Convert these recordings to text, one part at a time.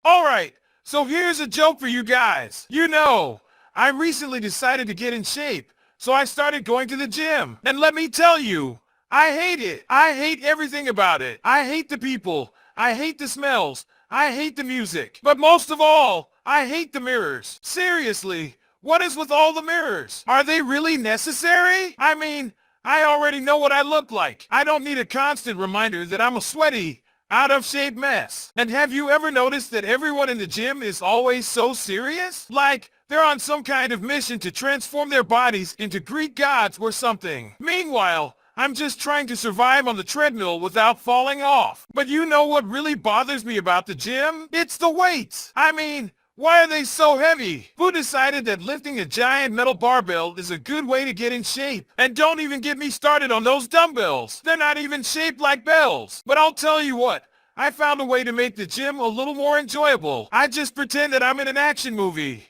Alright, so here's a joke for you guys. I recently decided to get in shape, so I started going to the gym. And let me tell you, I hate it. I hate everything about it. I hate the people. I hate the smells. I hate the music. But most of all, I hate the mirrors. Seriously, what is with all the mirrors? Are they really necessary? I mean, I already know what I look like. I don't need a constant reminder that I'm a sweaty, out of shape mess. And have you ever noticed that everyone in the gym is always so serious? Like, they're on some kind of mission to transform their bodies into Greek gods or something. Meanwhile, I'm just trying to survive on the treadmill without falling off. But you know what really bothers me about the gym? It's the weights. I mean, why are they so heavy? Who decided that lifting a giant metal barbell is a good way to get in shape? And don't even get me started on those dumbbells. They're not even shaped like bells. But I'll tell you what, I found a way to make the gym a little more enjoyable. I just pretend that I'm in an action movie.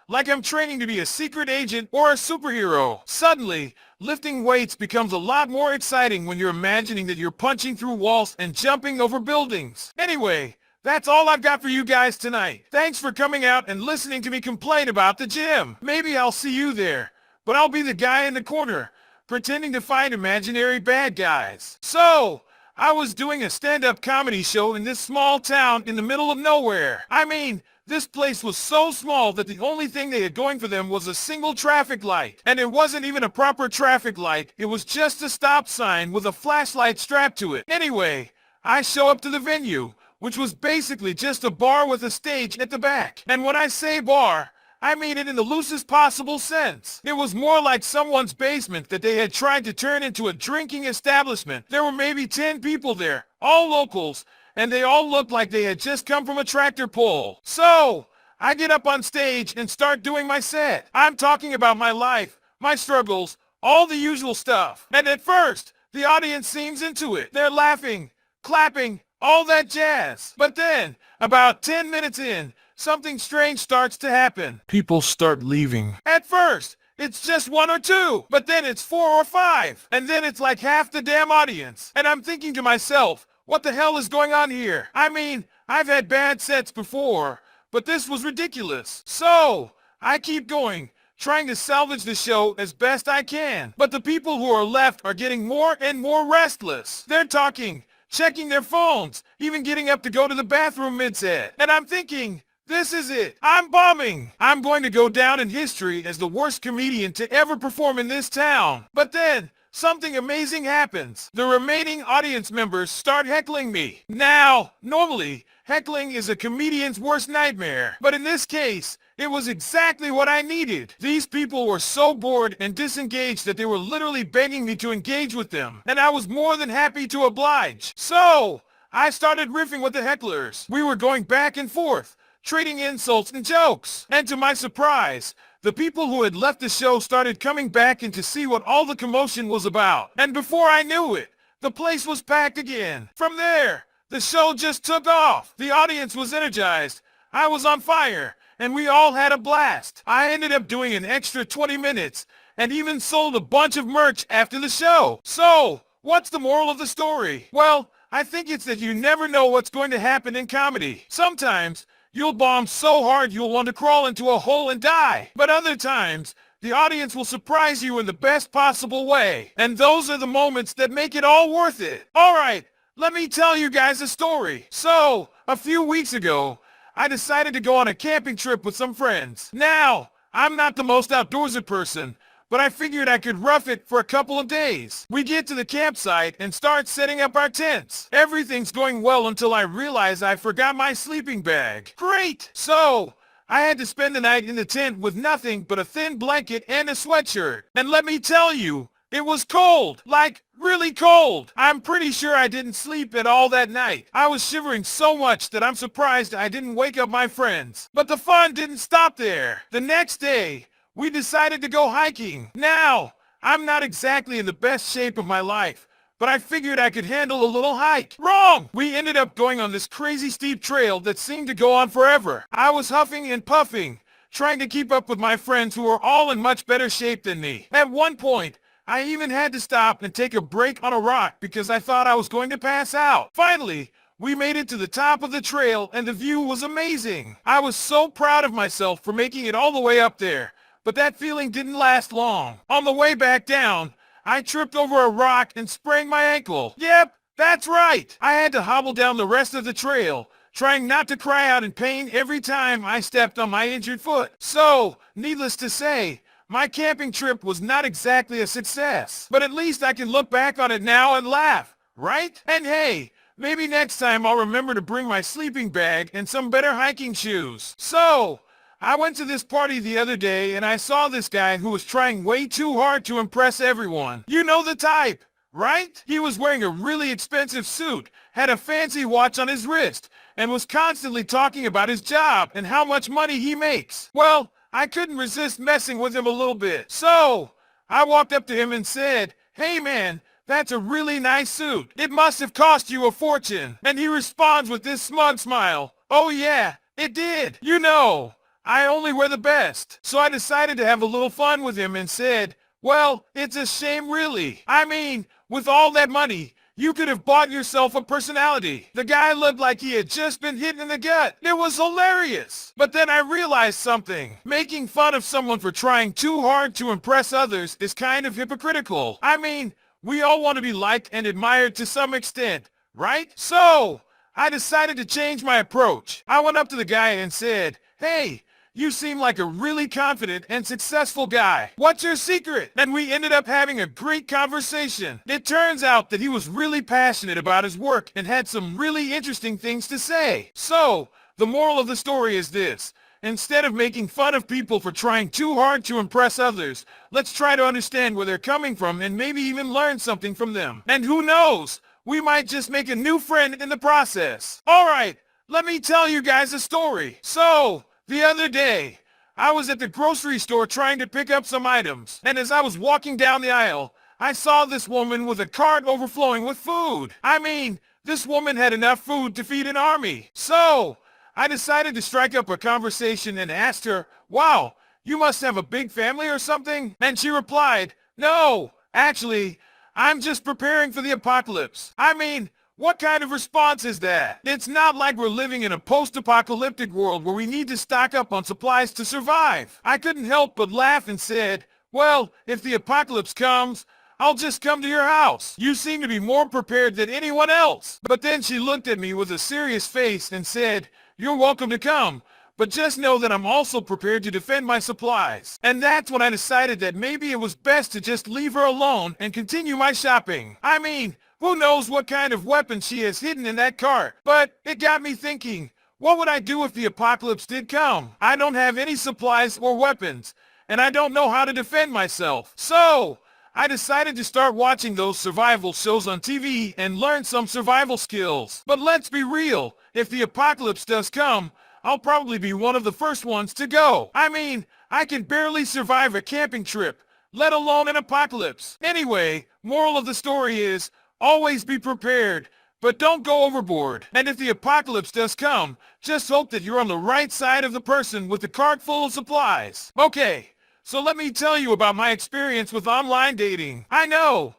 Like I'm training to be a secret agent or a superhero. Suddenly, lifting weights becomes a lot more exciting when you're imagining that you're punching through walls and jumping over buildings. Anyway, that's all I've got for you guys tonight. Thanks for coming out and listening to me complain about the gym. Maybe I'll see you there, but I'll be the guy in the corner, pretending to fight imaginary bad guys. So, I was doing a stand-up comedy show in this small town in the middle of nowhere. I mean, this place was so small that the only thing they had going for them was a single traffic light. And it wasn't even a proper traffic light. It was just a stop sign with a flashlight strapped to it. Anyway, I show up to the venue, which was basically just a bar with a stage at the back. And when I say bar, I mean it in the loosest possible sense. It was more like someone's basement that they had tried to turn into a drinking establishment. There were maybe 10 people there, all locals, and they all looked like they had just come from a tractor pull. So, I get up on stage and start doing my set. I'm talking about my life, my struggles, all the usual stuff. And at first, the audience seems into it. They're laughing, clapping, all that jazz. But then, about 10 minutes in, something strange starts to happen. People start leaving. At first, it's just 1 or 2, but then it's 4 or 5, and then it's like half the damn audience. And I'm thinking to myself, what the hell is going on here? I mean, I've had bad sets before, but this was ridiculous. So, I keep going, trying to salvage the show as best I can. But the people who are left are getting more and more restless. They're talking, checking their phones, even getting up to go to the bathroom mid-set. And I'm thinking, this is it. I'm bombing. I'm going to go down in history as the worst comedian to ever perform in this town. But then, something amazing happens. The remaining audience members start heckling me. Now, normally, heckling is a comedian's worst nightmare. But in this case, it was exactly what I needed. These people were so bored and disengaged that they were literally begging me to engage with them. And I was more than happy to oblige. So, I started riffing with the hecklers. We were going back and forth, trading insults and jokes. And to my surprise, the people who had left the show started coming back in to see what all the commotion was about. And before I knew it, the place was packed again. From there, the show just took off. The audience was energized. I was on fire, and we all had a blast. I ended up doing an extra 20 minutes and even sold a bunch of merch after the show. So, what's the moral of the story? Well, I think it's that you never know what's going to happen in comedy. Sometimes, you'll bomb so hard you'll want to crawl into a hole and die. But other times, the audience will surprise you in the best possible way. And those are the moments that make it all worth it. Alright, let me tell you guys a story. So, a few weeks ago, I decided to go on a camping trip with some friends. Now, I'm not the most outdoorsy person, but I figured I could rough it for a couple of days. We get to the campsite and start setting up our tents. Everything's going well until I realize I forgot my sleeping bag. Great! So, I had to spend the night in the tent with nothing but a thin blanket and a sweatshirt. And let me tell you, it was cold. Like, really cold. I'm pretty sure I didn't sleep at all that night. I was shivering so much that I'm surprised I didn't wake up my friends. But the fun didn't stop there. The next day, we decided to go hiking. Now, I'm not exactly in the best shape of my life, but I figured I could handle a little hike. Wrong! We ended up going on this crazy steep trail that seemed to go on forever. I was huffing and puffing, trying to keep up with my friends who were all in much better shape than me. At one point, I even had to stop and take a break on a rock because I thought I was going to pass out. Finally, We made it to the top of the trail and the view was amazing. I was so proud of myself for making it all the way up there. But that feeling didn't last long. On the way back down, I tripped over a rock and sprained my ankle. Yep, that's right. I had to hobble down the rest of the trail, trying not to cry out in pain every time I stepped on my injured foot. So, needless to say, my camping trip was not exactly a success. But at least I can look back on it now and laugh, right? And hey, maybe next time I'll remember to bring my sleeping bag and some better hiking shoes. So, I went to this party the other day and I saw this guy who was trying way too hard to impress everyone. You know the type, right? He was wearing a really expensive suit, had a fancy watch on his wrist, and was constantly talking about his job and how much money he makes. Well, I couldn't resist messing with him a little bit. So, I walked up to him and said, "Hey man, that's a really nice suit. It must have cost you a fortune." And he responds with this smug smile. "Oh yeah, it did. You know, I only wear the best." So I decided to have a little fun with him and said, "Well, it's a shame really. I mean, with all that money, you could have bought yourself a personality." The guy looked like he had just been hit in the gut. It was hilarious. But then I realized something. Making fun of someone for trying too hard to impress others is kind of hypocritical. I mean, we all want to be liked and admired to some extent, right? So, I decided to change my approach. I went up to the guy and said, "Hey, you seem like a really confident and successful guy. What's your secret?" And we ended up having a great conversation. It turns out that he was really passionate about his work and had some really interesting things to say. So, the moral of the story is this. Instead of making fun of people for trying too hard to impress others, let's try to understand where they're coming from and maybe even learn something from them. And who knows, we might just make a new friend in the process. All right, let me tell you guys a story. So, the other day, I was at the grocery store trying to pick up some items, and as I was walking down the aisle, I saw this woman with a cart overflowing with food. I mean, this woman had enough food to feed an army. So, I decided to strike up a conversation and asked her, "Wow, you must have a big family or something?" And she replied, "No, actually, I'm just preparing for the apocalypse." I mean, what kind of response is that? It's not like we're living in a post-apocalyptic world where we need to stock up on supplies to survive. I couldn't help but laugh and said, "Well, if the apocalypse comes, I'll just come to your house. You seem to be more prepared than anyone else." But then she looked at me with a serious face and said, "You're welcome to come, but just know that I'm also prepared to defend my supplies." And that's when I decided that maybe it was best to just leave her alone and continue my shopping. I mean, who knows what kind of weapon she has hidden in that cart? But it got me thinking, what would I do if the apocalypse did come? I don't have any supplies or weapons, and I don't know how to defend myself. So, I decided to start watching those survival shows on TV and learn some survival skills. But let's be real, if the apocalypse does come, I'll probably be one of the first ones to go. I mean, I can barely survive a camping trip, let alone an apocalypse. Anyway, moral of the story is, always be prepared, but don't go overboard. And if the apocalypse does come, just hope that you're on the right side of the person with the cart full of supplies. Okay. So let me tell you about my experience with online dating. I know,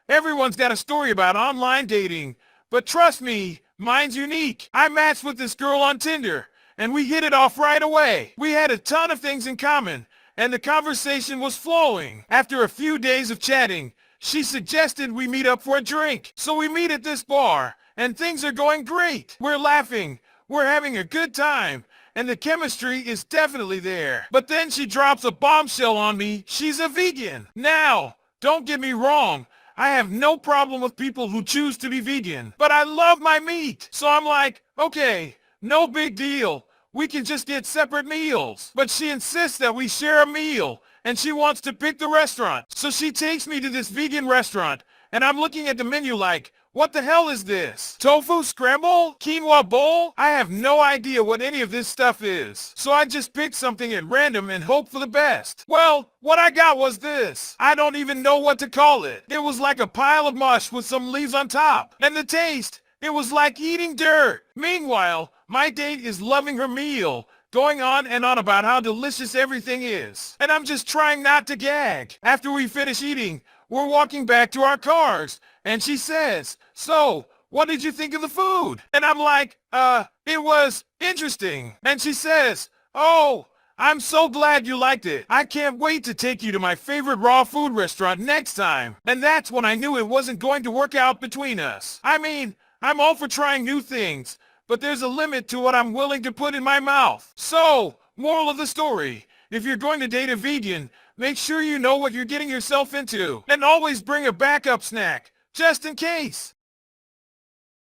everyone's got a story about online dating, but trust me, mine's unique. I matched with this girl on Tinder, and we hit it off right away. We had a ton of things in common, and the conversation was flowing. After a few days of chatting, she suggested we meet up for a drink. So we meet at this bar, and things are going great. We're laughing, we're having a good time, and the chemistry is definitely there. But then she drops a bombshell on me. She's a vegan. Now, don't get me wrong. I have no problem with people who choose to be vegan, but I love my meat. So I'm like, okay, no big deal. We can just get separate meals. But she insists that we share a meal, and she wants to pick the restaurant. So she takes me to this vegan restaurant, and I'm looking at the menu like, what the hell is this? Tofu scramble? Quinoa bowl? I have no idea what any of this stuff is. So I just picked something at random and hoped for the best. Well, what I got was this. I don't even know what to call it. It was like a pile of mush with some leaves on top. And the taste, it was like eating dirt. Meanwhile, my date is loving her meal, going on and on about how delicious everything is. And I'm just trying not to gag. After we finish eating, we're walking back to our cars, and she says, "So, what did you think of the food? And I'm like, it was interesting. And she says, oh, I'm so glad you liked it. I can't wait to take you to my favorite raw food restaurant next time. And that's when I knew it wasn't going to work out between us. I mean, I'm all for trying new things, but there's a limit to what I'm willing to put in my mouth. So, moral of the story, if you're going to date a vegan, make sure you know what you're getting yourself into. And always bring a backup snack, just in case.